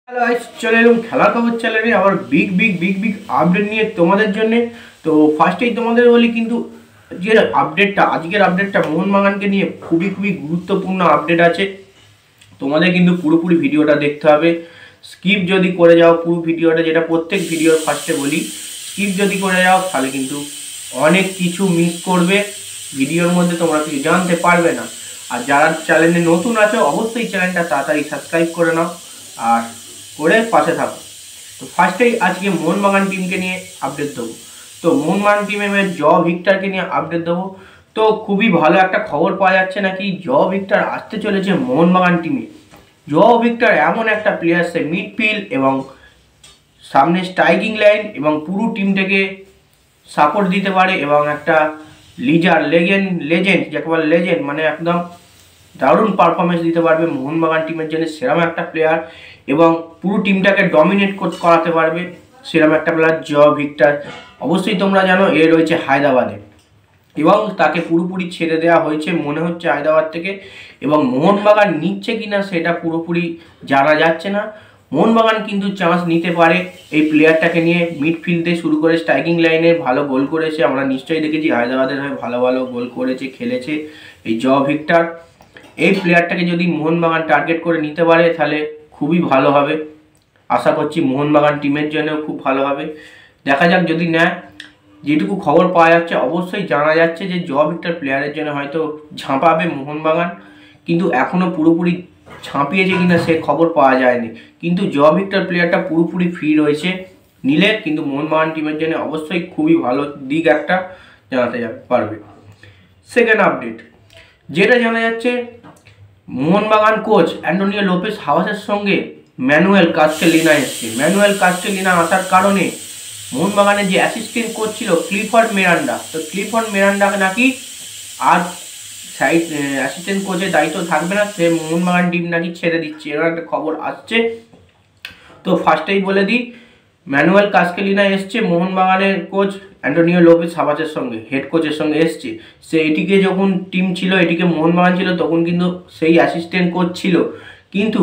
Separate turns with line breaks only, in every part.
Hello guys, চলে এলাম খেলার খবর চ্যানেলে আবার বিগ আপডেট নিয়ে তোমাদের জন্য। তো ফার্স্টেই তোমাদের বলি, কিন্তু যে আজকের আপডেটটা মোহনবাগানকে নিয়ে খুবই গুরুত্বপূর্ণ আপডেট আছে। তোমাদের কিন্তু পুরোপুরি ভিডিওটা দেখতে হবে। স্কিপ যদি করে যাও পুরো ভিডিওটা, যেটা প্রত্যেক ভিডিওর ফার্স্টে বলি, স্কিপ যদি করে যাও তাহলে কিন্তু অনেক কিছু মিস করবে। ভিডিওর মধ্যে তোমরা কিছু জানতে পারবে না। আর যারা চ্যানেলে নতুন আছো অবশ্যই চ্যানেলটা তাড়াতাড়ি সাবস্ক্রাইব করে নাও আর করে পাশে থাকো। তো ফার্স্টেই আজকে মোহনবাগান টিমকে নিয়ে আপডেট দেবো। তো মোহনবাগান টিমে ভিক্টরকে নিয়ে আপডেট দেবো। তো খুবই ভালো একটা খবর পাওয়া যাচ্ছে, নাকি ভিক্টর আসতে চলেছে মোহনবাগান টিমে। ভিক্টর এমন একটা প্লেয়ার, সে মিডফিল্ড এবং সামনে স্ট্রাইকিং লাইন এবং পুরো টিমটাকে সাপোর্ট দিতে পারে এবং একটা লেজেন্ড যাকে বলে লেজেন্ড, মানে একদম দারুণ পারফরমেন্স দিতে পারবে মোহনবাগান টিমের জন্য। সেরকম একটা প্লেয়ার এবং পুরো টিমটাকে ডমিনেট করাতে পারবে সেরকম একটা প্লেয়ার ভিক্টর। অবশ্যই তোমরা জানো এ রয়েছে হায়দ্রাবাদে এবং তাকে পুরোপুরি ছেড়ে দেওয়া হয়েছে মনে হচ্ছে হায়দ্রাবাদ থেকে, এবং মোহনবাগান নিচ্ছে কিনা সেটা পুরোপুরি জানা যাচ্ছে না। মোহনবাগান কিন্তু চান্স নিতে পারে এই প্লেয়ারটাকে নিয়ে। মিডফিল্ডে শুরু করে স্ট্রাইকিং লাইনে ভালো গোল করেছে, আমরা নিশ্চয়ই দেখেছি হায়দ্রাবাদের হয়ে ভালো গোল করেছে, খেলেছে এই ভিক্টর। এই প্লেয়ারটাকে যদি মোহনবাগান টার্গেট করে নিতে পারে তাহলে খুবই ভালো হবে। আশা করছি মোহনবাগান টিমের জন্য খুব ভালো হবে। দেখা যাক যদি নেয়। যেটুকু খবর পাওয়া যাচ্ছে অবশ্যই জানা যাচ্ছে যে ভিক্টর প্লেয়ারের জন্য হয়তো ঝাঁপাবে মোহনবাগান, কিন্তু এখনও পুরোপুরি ঝাঁপিয়েছে কিনা সে খবর পাওয়া যায়নি। কিন্তু ভিক্টর প্লেয়ারটা পুরোপুরি ফ্রি রয়েছে, নিলে কিন্তু মোহনবাগান টিমের জন্য অবশ্যই খুবই ভালো দিক একটা জানাতে পারবে। সেকেন্ড আপডেট যেটা জানা যাচ্ছে, মোহনবাগান কোচ অ্যান্টোনিও লোপেস হাওয়াসের সঙ্গে ম্যানুয়েল কাস্টেলিনা এসছে। ম্যানুয়েল কাস্টেলিনা আসার কারণে মোহনবাগানের যে অ্যাসিস্ট্যান্ট কোচ ছিল ক্লিফোর্ড মিরান্ডা, তো ক্লিফোর্ড মিরান্ডাকে নাকি আর সাইড অ্যাসিস্ট্যান্ট কোচের দায়িত্ব থাকবে না, সে মোহনবাগান টিম নাকি ছেড়ে দিচ্ছে, এরকম একটা খবর আসছে। তো ফার্স্টেই বলে দিই, ম্যানুয়েল কাস্টেলিনা এসছে মোহনবাগানের কোচ অ্যান্টোনিও লোপেস হাওয়াসের সঙ্গে, হেড কোচের সঙ্গে এসছে। সে এটিকে যখন টিম ছিল, এটিকে মোহনবাগান ছিল, তখন কিন্তু সেই অ্যাসিস্ট্যান্ট কোচ ছিল। কিন্তু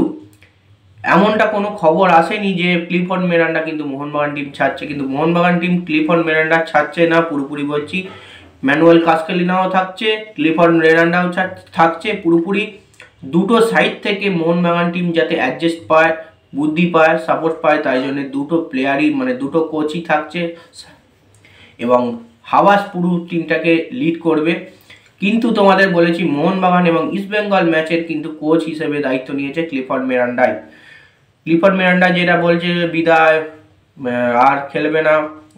এমনটা কোনো খবর আসেনি যে ক্লিফোর্ড মিরান্ডা কিন্তু মোহনবাগান টিম ছাড়ছে। কিন্তু মোহনবাগান টিম ক্লিফোর্ড মিরান্ডা ছাড়ছে না, পুরোপুরি বলছি। ম্যানুয়েল কাস্টেলিনাও থাকছে, ক্লিফোর্ড মিরান্ডাও থাকছে। পুরোপুরি দুটো সাইড থেকে মোহনবাগান টিম যাতে অ্যাডজাস্ট পায়, বুদ্ধি পায়, সাপোর্ট পায়, তাই জন্য দুটো প্লেয়ারই মানে দুটো কোচই থাকছে এবং হাওয়াস পুরো টিমটাকে লিড করবে। কিন্তু তোমাদের বলেছি মোহনবাগান এবং ইস্টবেঙ্গল ম্যাচের কিন্তু কোচ হিসেবে দায়িত্ব নিয়েছে ক্লিফোর্ড মিরান্ডাই। ক্লিফোর্ড মিরান্ডা যেটা বলছে বিদায়, আর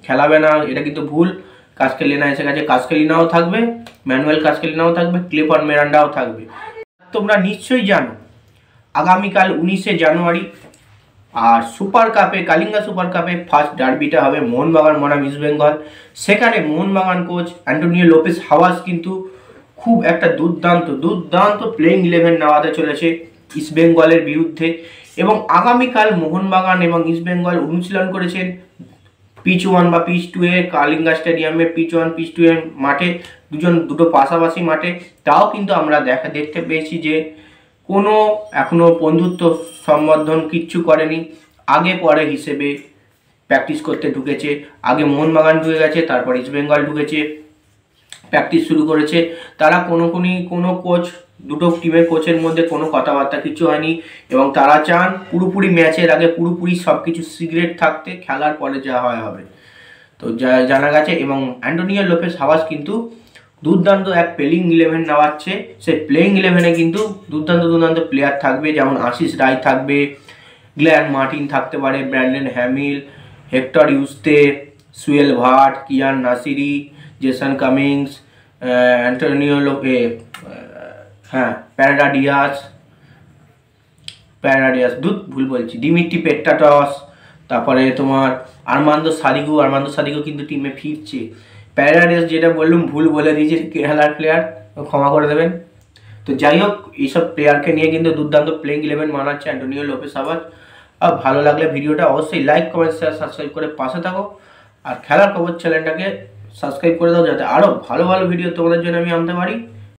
খেলাবে না, এটা কিন্তু ভুল। কাস্টেলিনা এসে গেছে, কাস্টেলিনাও থাকবে, ম্যানুয়েল কাস্টেলিনাও থাকবে, ক্লিফোর্ড মিরান্ডাও থাকবে। তোমরা নিশ্চয়ই জানো আগামীকাল 19শে জানুয়ারি আর সুপার কাপে, কালিঙ্গা সুপার কাপে ফার্স্ট ডার্বিটা হবে মোহনবাগান বনাম ইস্টবেঙ্গল। সেখানে মোহনবাগান কোচ অ্যান্টোনিও লোপেস হাওয়াস কিন্তু খুব একটা দুর্দান্ত প্লেইং 11 নেওয়াতে চলেছে ইস্টবেঙ্গলের বিরুদ্ধে। এবং আগামীকাল মোহনবাগান এবং ইস্টবেঙ্গল অনুশীলন করেছেন পিচ 1 বা পিচ 2 এর কালিঙ্গা স্টেডিয়ামে, পিচ 1 পিচ 2 এর মাঠে, দুটো পাশাপাশি মাঠে। তাও কিন্তু আমরা দেখতে পেয়েছি যে কোনো এখনো বন্ধুত্ব সম্বোধন কিচ্ছু করেনি, আগে পরে হিসেবে প্র্যাকটিস করতে ঢুকেছে। আগে মোহনবাগান ঢুকে গেছে, তারপর ইস্টবেঙ্গল ঢুকেছে, প্র্যাকটিস শুরু করেছে। তারা কোনো কোচ, দুটো টিমের কোচের মধ্যে কোনো কথাবার্তা কিছু হয়নি এবং তারা চান পুরোপুরি ম্যাচের আগে পুরোপুরি সব কিছু সিক্রেট থাকতে, খেলার পরে যা হবে। তো জানা গেছে এবং অ্যান্টোনিও লোপেস হাওয়াস কিন্তু দুর্দান্ত এক প্লেইং 11 নেওয়াচ্ছে। সেই প্লেইং 11-এ কিন্তু দুর্দান্ত প্লেয়ার থাকবে, যেমন আশিস রায় থাকবে, গ্ল্যান মার্টিন থাকতে পারে, Brandon Hamill, Hector Yuste, Suhail Bhat, Kiyan Nassiri, Jason Cummings, Antonio প্যারাডিয়াস ভুল বলছি, দিমিত্রি পেট্টাটস, তারপরে তোমার আর্মান্দো সাদিগো কিন্তু টিমে ফিরছে। প্যারাডিয়াস যেটা বললাম ভুল বলে দিয়েছি, কেরালার প্লেয়ার, ক্ষমা করে দেবেন। তো যাই হোক, এইসব প্লেয়ারকে নিয়ে কিন্তু দুর্দান্ত প্লেইং 11 বানাচ্ছে অ্যান্টোনিও লোপেস হাওয়াস। আর ভালো লাগলে ভিডিওটা অবশ্যই লাইক, কমেন্ট, শেয়ার, সাবস্ক্রাইব করে পাশে থাকো। আর খেলার খবর চ্যানেলটাকে সাবস্ক্রাইব করে দাও, যাতে আরও ভালো ভিডিও তোমাদের জন্য আমি আনতে পারি।